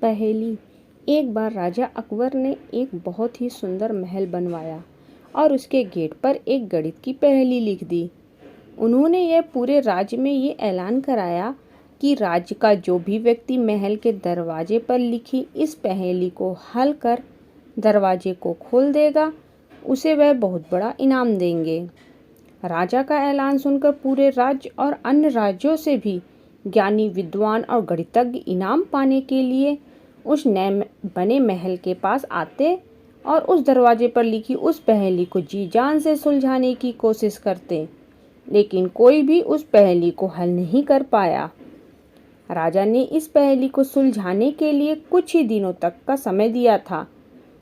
पहेली। एक बार राजा अकबर ने एक बहुत ही सुंदर महल बनवाया और उसके गेट पर एक गणित की पहेली लिख दी। उन्होंने यह पूरे राज्य में ये ऐलान कराया कि राज्य का जो भी व्यक्ति महल के दरवाजे पर लिखी इस पहेली को हल कर दरवाजे को खोल देगा, उसे वह बहुत बड़ा इनाम देंगे। राजा का ऐलान सुनकर पूरे राज्य और अन्य राज्यों से भी ज्ञानी, विद्वान और गणितज्ञ इनाम पाने के लिए उस नए बने महल के पास आते और उस दरवाजे पर लिखी उस पहेली को जी जान से सुलझाने की कोशिश करते, लेकिन कोई भी उस पहेली को हल नहीं कर पाया। राजा ने इस पहेली को सुलझाने के लिए कुछ ही दिनों तक का समय दिया था।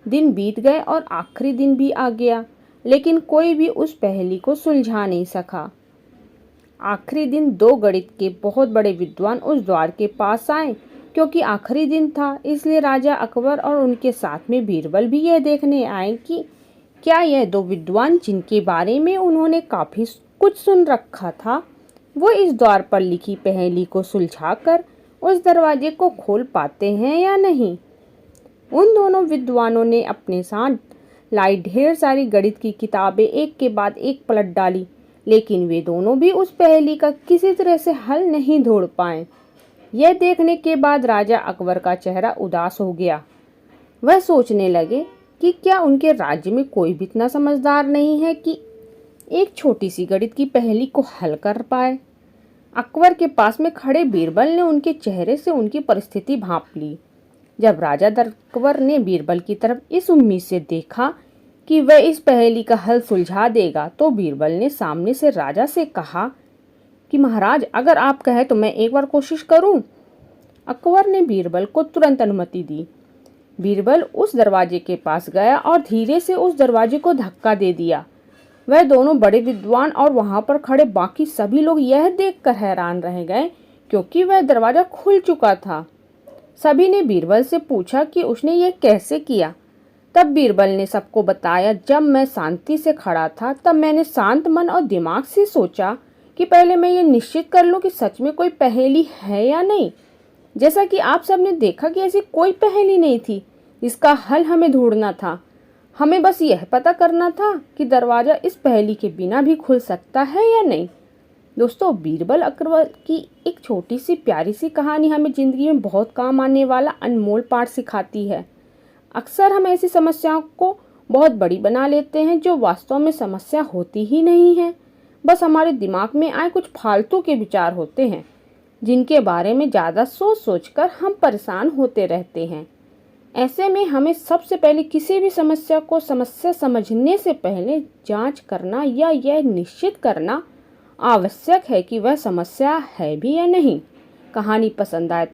दिन बीत गए और आखिरी दिन भी आ गया, लेकिन कोई भी उस पहेली को सुलझा नहीं सका। आखिरी दिन दो गणित के बहुत बड़े विद्वान उस द्वार के पास आए। क्योंकि आखिरी दिन था, इसलिए राजा अकबर और उनके साथ में बीरबल भी यह देखने आए कि क्या यह दो विद्वान, जिनके बारे में उन्होंने काफी कुछ सुन रखा था, वो इस द्वार पर लिखी पहेली को सुलझाकर उस दरवाजे को खोल पाते हैं या नहीं। उन दोनों विद्वानों ने अपने साथ लाई ढेर सारी गणित की किताबें एक के बाद एक पलट डाली, लेकिन वे दोनों भी उस पहेली का किसी तरह से हल नहीं ढूंढ पाए। यह देखने के बाद राजा अकबर का चेहरा उदास हो गया। वह सोचने लगे कि क्या उनके राज्य में कोई भी इतना समझदार नहीं है कि एक छोटी सी गणित की पहेली को हल कर पाए। अकबर के पास में खड़े बीरबल ने उनके चेहरे से उनकी परिस्थिति भांप ली। जब राजा अकबर ने बीरबल की तरफ इस उम्मीद से देखा कि वह इस पहेली का हल सुलझा देगा, तो बीरबल ने सामने से राजा से कहा कि महाराज, अगर आप कहें तो मैं एक बार कोशिश करूं। अकबर ने बीरबल को तुरंत अनुमति दी। बीरबल उस दरवाजे के पास गया और धीरे से उस दरवाजे को धक्का दे दिया। वह दोनों बड़े विद्वान और वहां पर खड़े बाकी सभी लोग यह देखकर हैरान रह गए, क्योंकि वह दरवाजा खुल चुका था। सभी ने बीरबल से पूछा कि उसने ये कैसे किया। तब बीरबल ने सबको बताया, जब मैं शांति से खड़ा था तब मैंने शांत मन और दिमाग से सोचा कि पहले मैं ये निश्चित कर लूं कि सच में कोई पहेली है या नहीं। जैसा कि आप सबने देखा कि ऐसी कोई पहेली नहीं थी जिसका हल हमें ढूंढना था। हमें बस यह पता करना था कि दरवाजा इस पहेली के बिना भी खुल सकता है या नहीं। दोस्तों, बीरबल अकबर की एक छोटी सी प्यारी सी कहानी हमें जिंदगी में बहुत काम आने वाला अनमोल पाठ सिखाती है। अक्सर हम ऐसी समस्याओं को बहुत बड़ी बना लेते हैं जो वास्तव में समस्या होती ही नहीं है। बस हमारे दिमाग में आए कुछ फालतू के विचार होते हैं, जिनके बारे में ज़्यादा सोच सोचकर हम परेशान होते रहते हैं। ऐसे में हमें सबसे पहले किसी भी समस्या को समस्या समझने से पहले जांच करना या यह निश्चित करना आवश्यक है कि वह समस्या है भी या नहीं। कहानी पसंद आए